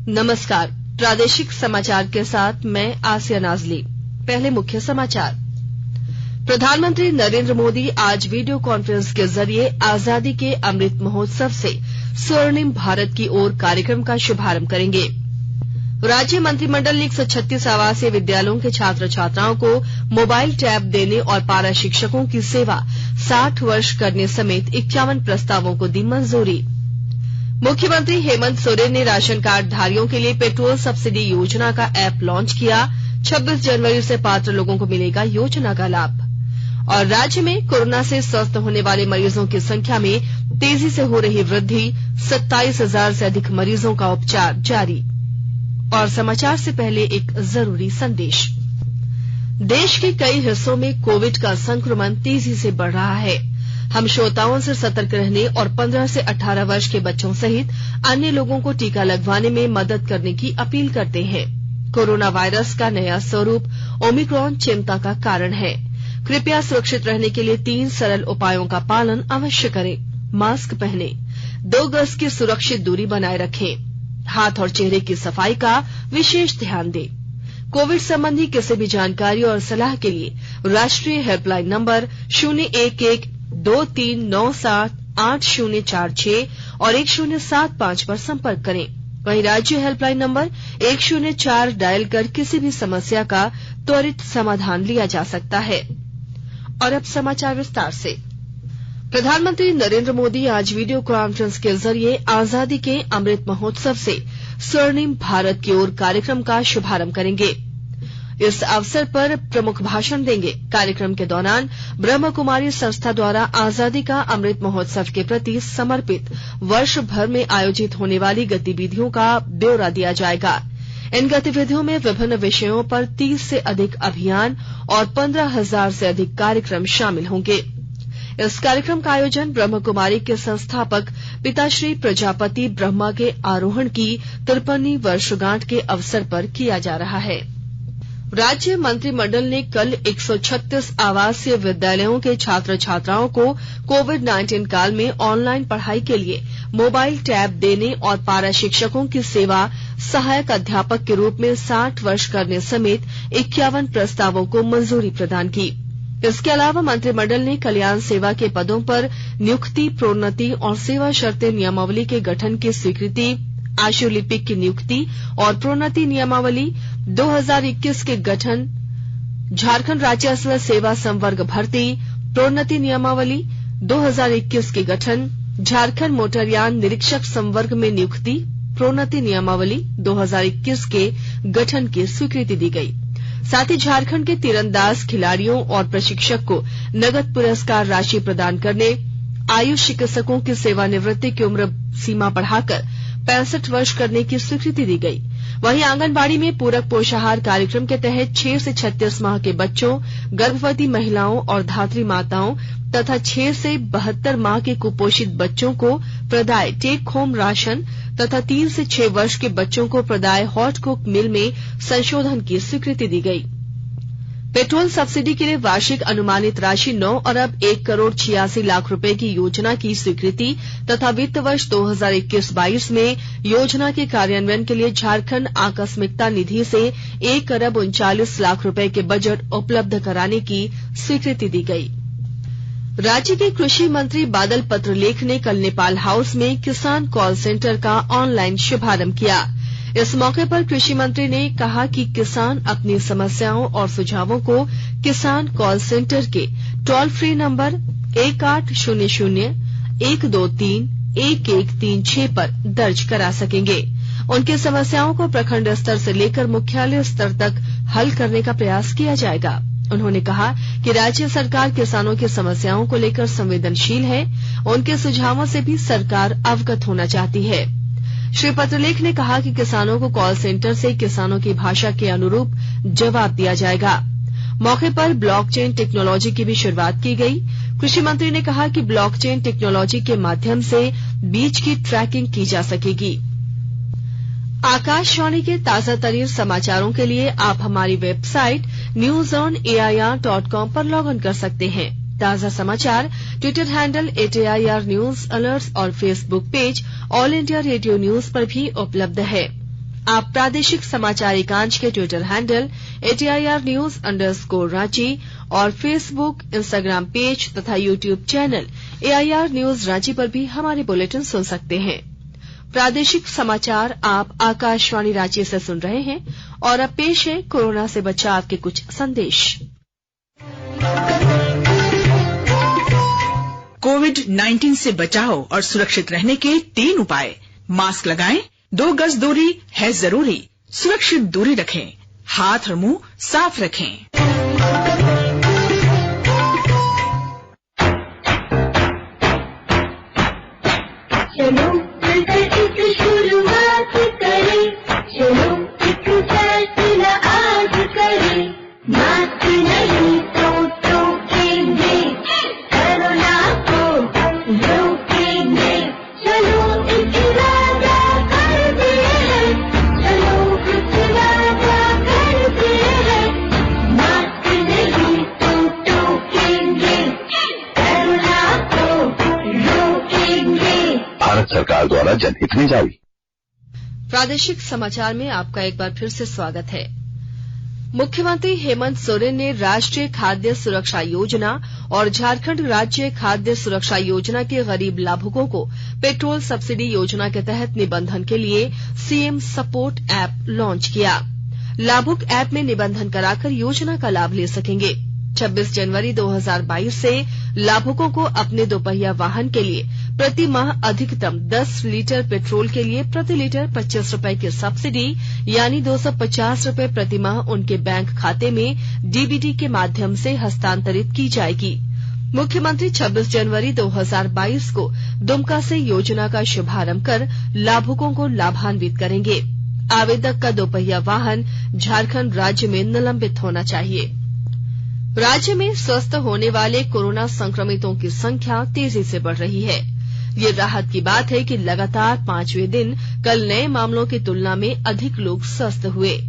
नमस्कार, प्रादेशिक समाचार के साथ मैं आसिया नाजली। पहले मुख्य समाचार। प्रधानमंत्री नरेंद्र मोदी आज वीडियो कॉन्फ्रेंस के जरिए आजादी के अमृत महोत्सव से स्वर्णिम भारत की ओर कार्यक्रम का शुभारंभ करेंगे। राज्य मंत्रिमंडल ने 136 आवासीय विद्यालयों के छात्र छात्राओं को मोबाइल टैब देने और पारा शिक्षकों की सेवा 60 वर्ष करने समेत 51 प्रस्तावों को दी मंजूरी। मुख्यमंत्री हेमंत सोरेन ने राशन कार्ड धारियों के लिए पेट्रोल सब्सिडी योजना का ऐप लॉन्च किया। 26 जनवरी से पात्र लोगों को मिलेगा योजना का लाभ। और राज्य में कोरोना से स्वस्थ होने वाले मरीजों की संख्या में तेजी से हो रही वृद्धि, 27,000 से अधिक मरीजों का उपचार जारी। और समाचार से पहले एक जरूरी संदेश। देश के कई हिस्सों में कोविड का संक्रमण तेजी से बढ़ रहा है। हम श्रोताओं से सतर्क रहने और 15 से 18 वर्ष के बच्चों सहित अन्य लोगों को टीका लगवाने में मदद करने की अपील करते हैं। कोरोना वायरस का नया स्वरूप ओमिक्रॉन चिंता का कारण है। कृपया सुरक्षित रहने के लिए 3 सरल उपायों का पालन अवश्य करें। मास्क पहनें, 2 गज की सुरक्षित दूरी बनाए रखें, हाथ और चेहरे की सफाई का विशेष ध्यान दें। कोविड संबंधी किसी भी जानकारी और सलाह के लिए राष्ट्रीय हेल्पलाइन नंबर 011-2397-8046 और 1075 पर संपर्क करें। वहीं राज्य हेल्पलाइन नंबर 104 डायल कर किसी भी समस्या का त्वरित समाधान लिया जा सकता है। और अब समाचार विस्तार से। प्रधानमंत्री नरेंद्र मोदी आज वीडियो कॉन्फ्रेंस के जरिए आजादी के अमृत महोत्सव से स्वर्णिम भारत की ओर कार्यक्रम का शुभारंभ करेंगे। इस अवसर पर प्रमुख भाषण देंगे। कार्यक्रम के दौरान ब्रह्म कुमारी संस्था द्वारा आजादी का अमृत महोत्सव के प्रति समर्पित वर्ष भर में आयोजित होने वाली गतिविधियों का ब्यौरा दिया जाएगा। इन गतिविधियों में विभिन्न विषयों पर 30 से अधिक अभियान और 15,000 से अधिक कार्यक्रम शामिल होंगे। इस कार्यक्रम का आयोजन ब्रह्म कुमारी के संस्थापक पिताश्री प्रजापति ब्रह्मा के आरोहण की 53वीं वर्षगांठ के अवसर पर किया जा रहा है। राज्य मंत्रिमंडल ने कल 136 आवासीय विद्यालयों के छात्र छात्राओं को कोविड-19 काल में ऑनलाइन पढ़ाई के लिए मोबाइल टैब देने और पारा शिक्षकों की सेवा सहायक अध्यापक के रूप में 60 वर्ष करने समेत 51 प्रस्तावों को मंजूरी प्रदान की। इसके अलावा मंत्रिमंडल ने कल्याण सेवा के पदों पर नियुक्ति, प्रोन्नति और सेवा शर्तें नियमावली के गठन की स्वीकृति, आशुलिपिक की नियुक्ति और प्रोन्नति नियमावली 2021 के गठन, झारखंड राज्य सेवा संवर्ग भर्ती, प्रोन्नति नियमावली 2021 के गठन, झारखंड मोटरयान निरीक्षक संवर्ग में नियुक्ति, प्रोन्नति नियमावली 2021 के गठन की स्वीकृति दी गई। साथ ही झारखंड के तीरंदाज खिलाड़ियों और प्रशिक्षक को नगद पुरस्कार राशि प्रदान करने, आयुष चिकित्सकों की सेवानिवृत्ति की उम्र सीमा बढ़ाकर 65 वर्ष करने की स्वीकृति दी गई। वहीं आंगनबाड़ी में पूरक पोषाहार कार्यक्रम के तहत 6 से 36 माह के बच्चों, गर्भवती महिलाओं और धात्री माताओं तथा 6 से 72 माह के कुपोषित बच्चों को प्रदाय टेक होम राशन तथा 3 से 6 वर्ष के बच्चों को प्रदाय हॉट कुक मील में संशोधन की स्वीकृति दी गई। पेट्रोल सब्सिडी के लिए वार्षिक अनुमानित राशि 9 अरब 1 करोड़ 86 लाख रुपए की योजना की स्वीकृति तथा वित्त वर्ष 2021-22 में योजना के कार्यान्वयन के लिए झारखंड आकस्मिकता निधि से 1 अरब 39 लाख रुपए के बजट उपलब्ध कराने की स्वीकृति दी गई। राज्य के कृषि मंत्री बादल पत्रलेख ने कल नेपाल हाउस में किसान कॉल सेंटर का ऑनलाइन शुभारंभ किया। इस मौके पर कृषि मंत्री ने कहा कि किसान अपनी समस्याओं और सुझावों को किसान कॉल सेंटर के टोल फ्री नंबर 1800-123-1136 पर दर्ज करा सकेंगे। उनकी समस्याओं को प्रखंड स्तर से लेकर मुख्यालय स्तर तक हल करने का प्रयास किया जाएगा। उन्होंने कहा कि राज्य सरकार किसानों की समस्याओं को लेकर संवेदनशील है। उनके सुझावों से भी सरकार अवगत होना चाहती है। श्री पत्रलेख ने कहा कि किसानों को कॉल सेंटर से किसानों की भाषा के अनुरूप जवाब दिया जाएगा। मौके पर ब्लॉकचेन टेक्नोलॉजी की भी शुरुआत की गई। कृषि मंत्री ने कहा कि ब्लॉकचेन टेक्नोलॉजी के माध्यम से बीज की ट्रैकिंग की जा सकेगी। आकाशवाणी के ताजा तरीन समाचारों के लिए आप हमारी वेबसाइट newsonair.com पर लॉग इन कर सकते हैं। ताजा समाचार Twitter handle @AIR news alerts और Facebook page All India Radio News पर भी उपलब्ध है। आप प्रादेशिक समाचार एकांश के ट्विटर हैंडल @AIRnews_रांची और फेसबुक, इंस्टाग्राम पेज तथा YouTube channel AIR news Ranchi पर भी हमारे बुलेटिन सुन सकते हैं। प्रादेशिक समाचार आप आकाशवाणी रांची से सुन रहे हैं और अब पेश है कोरोना से बचाव के कुछ संदेश। कोविड-19 से बचाव और सुरक्षित रहने के 3 उपाय। मास्क लगाएं, 2 गज दूरी है जरूरी, सुरक्षित दूरी रखें, हाथ और मुंह साफ रखें। चलो मिलकर इस शुरुआत करें, चलो एक फैसला आज करें, मास्क नहीं तो टोकेंगे, कोरोना को रोकेंगे, चलो एक इरादा करते हैं, चलो एक इरादा करते हैं, मास्क नहीं तो टोकेंगे, कोरोना को रोकेंगे। भारत सरकार द्वारा जनहित में जारी। प्रादेशिक समाचार में आपका एक बार फिर से स्वागत है। मुख्यमंत्री हेमंत सोरेन ने राष्ट्रीय खाद्य सुरक्षा योजना और झारखंड राज्य खाद्य सुरक्षा योजना के गरीब लाभुकों को पेट्रोल सब्सिडी योजना के तहत निबंधन के लिए सीएम सपोर्ट ऐप लॉन्च किया। लाभुक ऐप में निबंधन कराकर योजना का लाभ ले सकेंगे। 26 जनवरी 2022 से लाभुकों को अपने दोपहिया वाहन के लिए प्रति माह अधिकतम 10 लीटर पेट्रोल के लिए प्रति लीटर 25 रुपए की सब्सिडी यानी 250 रुपए प्रति माह उनके बैंक खाते में डीबीटी के माध्यम से हस्तांतरित की जाएगी। मुख्यमंत्री 26 जनवरी 2022 को दुमका से योजना का शुभारंभ कर लाभुकों को लाभान्वित करेंगे। आवेदक का दोपहिया वाहन झारखंड राज्य में निलंबित होना चाहिए। राज्य में स्वस्थ होने वाले कोरोना संक्रमितों की संख्या तेजी से बढ़ रही है। ये राहत की बात है कि लगातार 5वें दिन कल नए मामलों की तुलना में अधिक लोग स्वस्थ हुए।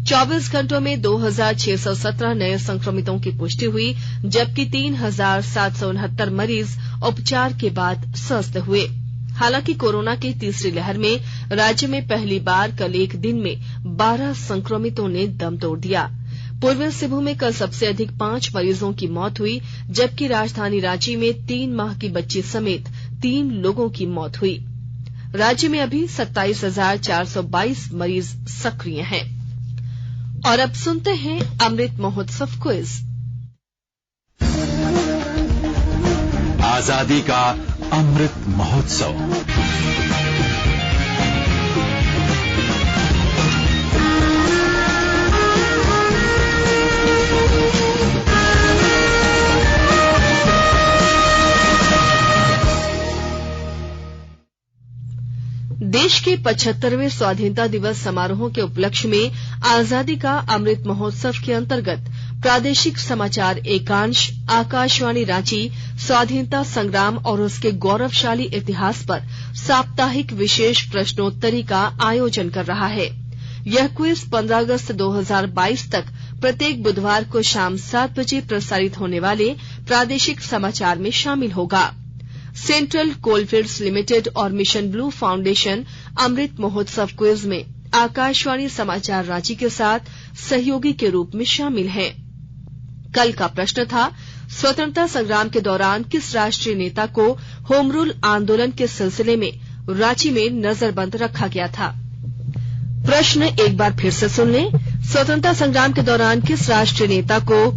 24 घंटों में 2617 नए संक्रमितों की पुष्टि हुई, जबकि 3769 मरीज उपचार के बाद स्वस्थ हुए। हालांकि कोरोना की तीसरी लहर में राज्य में पहली बार कल एक दिन में 12 संक्रमितों ने दम तोड़ दिया। पूर्वी सिंहभूम में कल सबसे अधिक 5 मरीजों की मौत हुई, जबकि राजधानी रांची में 3 माह की बच्ची समेत 3 लोगों की मौत हुई। राज्य में अभी 27,422 मरीज सक्रिय हैं। और अब सुनते हैं अमृत महोत्सव क्विज। आजादी का अमृत महोत्सव। देश के 75वें स्वाधीनता दिवस समारोह के उपलक्ष्य में आजादी का अमृत महोत्सव के अंतर्गत प्रादेशिक समाचार एकांश आकाशवाणी रांची स्वाधीनता संग्राम और उसके गौरवशाली इतिहास पर साप्ताहिक विशेष प्रश्नोत्तरी का आयोजन कर रहा है। यह क्विज 15 अगस्त 2022 तक प्रत्येक बुधवार को शाम 7 बजे प्रसारित होने वाले प्रादेशिक समाचार में शामिल होगा। सेंट्रल कोलफील्ड्स लिमिटेड और mission blue foundation Amrit Mahotsav quiz में आकाशवाणी समाचार रांची के साथ सहयोगी के रूप में शामिल हैं। कल का प्रश्न था, स्वतंत्रता संग्राम के दौरान किस राष्ट्रीय नेता को होम रूल आंदोलन के सिलसिले में रांची में नजरबंद रखा गया था। प्रश्न एक बार फिर से सुन लें। स्वतंत्रता संग्राम के दौरान किस राष्ट्रीय नेता को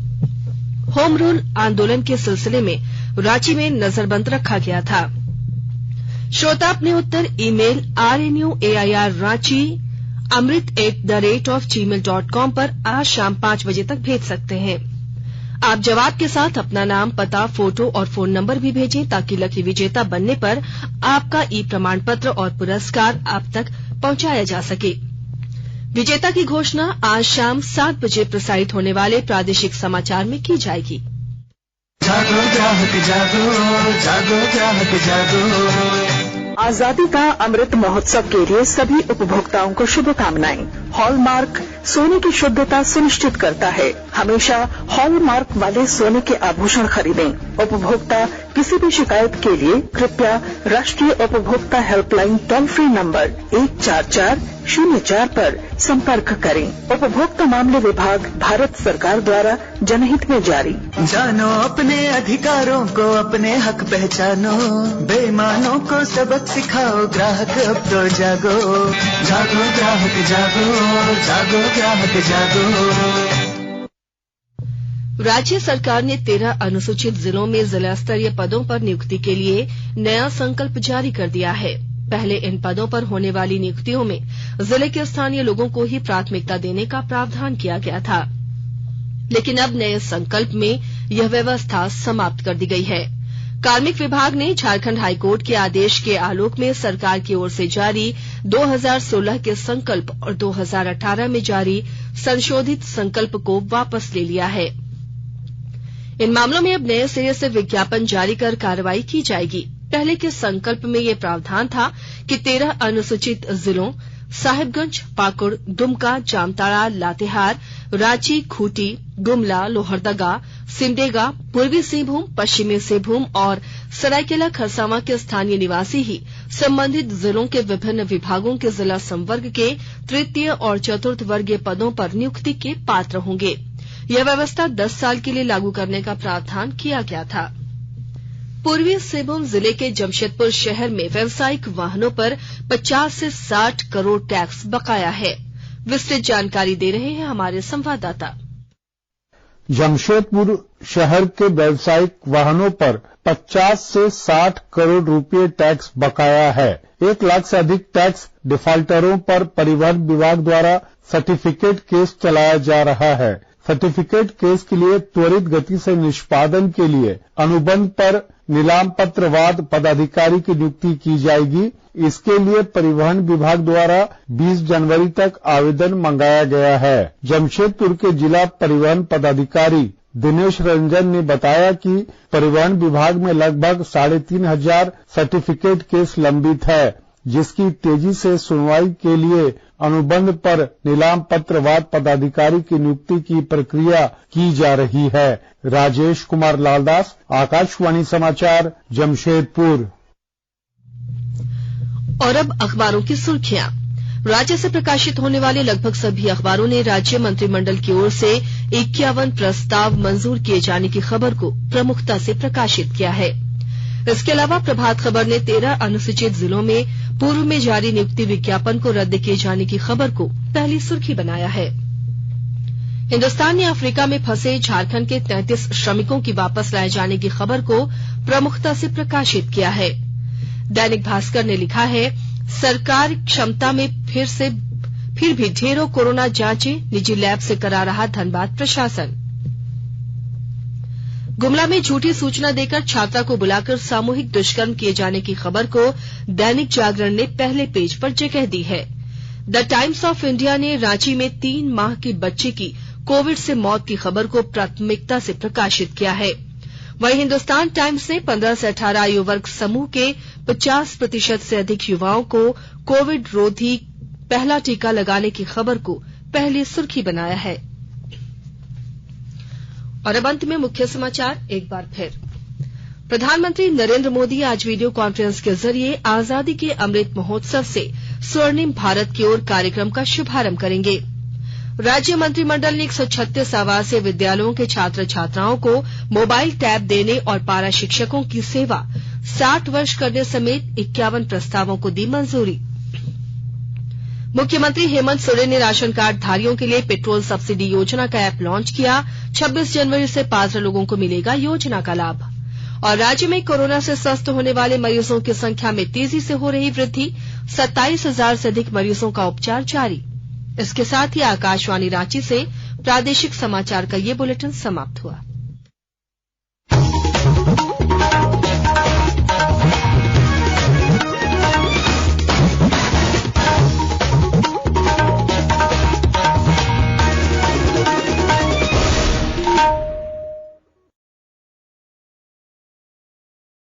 होम रूल आंदोलन के सिलसिले में रांची में नजरबंद रखा गया था? श्रोता अपने उत्तर ईमेल rnuairranchi@gmail.com पर आज शाम 5 बजे तक भेज सकते हैं। आप जवाब के साथ अपना नाम, पता, फोटो और फोन नंबर भी भेजें ताकि लकी विजेता बनने पर आपका ई प्रमाण पत्र और पुरस्कार आप तक पहुंचाया जा सके। विजेता की घोषणा आज शाम 7 बजे प्रसारित होने वाले प्रादेशिक समाचार में की जाएगी। जागो ग्राहक जागो, जागो ग्राहक जागो। आजादी का अमृत महोत्सव के लिए सभी उपभोक्ताओं को शुभकामनाएं। हॉलमार्क सोने की शुद्धता सुनिश्चित करता है। हमेशा हॉलमार्क वाले सोने के आभूषण खरीदें। उपभोक्ता किसी भी शिकायत के लिए कृपया राष्ट्रीय उपभोक्ता हेल्पलाइन टोल फ्री नंबर 14404 पर संपर्क करें। उपभोक्ता मामले विभाग, भारत सरकार द्वारा जनहित में जारी। जानो अपने अधिकारों को, अपने हक पहचानो, बेईमानों को सबक सिखाओ, ग्राहक अब तो जागो। जागो ग्राहक जागो, जागो ग्राहक जागो। राज्य सरकार ने 13 अनुसूचित जिलों में जिला स्तरीय पदों पर नियुक्ति के लिए नया संकल्प जारी कर दिया है। पहले इन पदों पर होने वाली नियुक्तियों में जिले के स्थानीय लोगों को ही प्राथमिकता देने का प्रावधान किया गया था, लेकिन अब नए संकल्प में यह व्यवस्था समाप्त कर दी गई है। कार्मिक विभाग ने झारखंड हाईकोर्ट के आदेश के आलोक में सरकार की ओर से जारी 2016 के संकल्प और 2018 में जारी संशोधित संकल्प को वापस ले लिया है। इन मामलों में अब नए सिरे से विज्ञापन जारी कर कार्रवाई की जाएगी। पहले के संकल्प में यह प्रावधान था कि 13 अनुसूचित जिलों साहिबगंज, पाकुड़, दुमका, जामताड़ा, लातेहार, रांची, खूंटी, गुमला, लोहरदगा, सिमडेगा, पूर्वी सिंहभूम, पश्चिमी सिंहभूम और सरायकेला खरसावां के स्थानीय निवासी ही संबंधित जिलों के विभिन्न विभागों के जिला संवर्ग के तृतीय और चतुर्थ वर्गीय पदों पर नियुक्ति के पात्र होंगे। यह व्यवस्था 10 साल के लिए लागू करने का प्रावधान किया गया था। पूर्वी सिंहभूम जिले के जमशेदपुर शहर में व्यावसायिक वाहनों पर 50 से 60 करोड़ टैक्स बकाया है। विस्तृत जानकारी दे रहे हैं हमारे संवाददाता। जमशेदपुर शहर के व्यावसायिक वाहनों पर 50 से 60 करोड़ रुपए टैक्स बकाया है। 1 लाख से अधिक टैक्स डिफाल्टरों पर परिवहन विभाग द्वारा सर्टिफिकेट केस चलाया जा रहा है। सर्टिफिकेट केस के लिए त्वरित गति से निष्पादन के लिए अनुबंध पर नीलाम पत्रवाद पदाधिकारी की नियुक्ति की जाएगी। इसके लिए परिवहन विभाग द्वारा 20 जनवरी तक आवेदन मंगाया गया है। जमशेदपुर के जिला परिवहन पदाधिकारी दिनेश रंजन ने बताया कि परिवहन विभाग में लगभग 3500 सर्टिफिकेट केस लंबित है, जिसकी तेजी से सुनवाई के लिए अनुबंध पर नीलाम पत्रवाद पदाधिकारी की नियुक्ति की प्रक्रिया की जा रही है। राजेश कुमार लालदास, आकाशवाणी समाचार, जमशेदपुर। और अब अखबारों की सुर्खियां। राज्य से प्रकाशित होने वाले लगभग सभी अखबारों ने राज्य मंत्रिमंडल की ओर से 51 प्रस्ताव मंजूर किए जाने की खबर को प्रमुखता से प्रकाशित किया है। इसके अलावा प्रभात खबर ने 13 अनुसूचित जिलों में पूर्व में जारी नियुक्ति विज्ञापन को रद्द किए जाने की खबर को पहली सुर्खी बनाया है। हिन्दुस्तान ने अफ्रीका में फंसे झारखंड के 33 श्रमिकों की वापस लाए जाने की खबर को प्रमुखता से प्रकाशित किया है। दैनिक भास्कर ने लिखा है, सरकार क्षमता में फिर भी ढेरों कोरोना जांचें, निजी लैब से करा रहा धनबाद प्रशासन। गुमला में झूठी सूचना देकर छात्रा को बुलाकर सामूहिक दुष्कर्म किए जाने की खबर को दैनिक जागरण ने पहले पेज पर जगह दी है। द टाइम्स ऑफ इंडिया ने रांची में 3 माह की बच्ची की कोविड से मौत की खबर को प्राथमिकता से प्रकाशित किया है। वहीं हिन्दुस्तान टाइम्स ने 15 से 18 आयु वर्ग समूह के 50% से अधिक युवाओं को कोविड रोधी पहला टीका लगाने की खबर को पहली सुर्खी बनाया है। और अब अंत में मुख्य समाचार एक बार फिर। प्रधानमंत्री नरेंद्र मोदी आज वीडियो कॉन्फ्रेंस के जरिए आजादी के अमृत महोत्सव से स्वर्णिम भारत की ओर कार्यक्रम का शुभारंभ करेंगे। राज्य मंत्रिमंडल ने 136 आवासीय विद्यालयों के छात्र छात्राओं को मोबाइल टैब देने और पारा शिक्षकों की सेवा 60 वर्ष करने समेत 51 प्रस्तावों को दी मंजूरी। मुख्यमंत्री हेमंत सोरेन ने राशन कार्ड धारियों के लिए पेट्रोल सब्सिडी योजना का ऐप लॉन्च किया। 26 जनवरी से पात्र लोगों को मिलेगा योजना का लाभ। और राज्य में कोरोना से स्वस्थ होने वाले मरीजों की संख्या में तेजी से हो रही वृद्धि, 27,000 से अधिक मरीजों का उपचार जारी। इसके साथ ही आकाशवाणी रांची से प्रादेशिक समाचार का ये बुलेटिन समाप्त हुआ।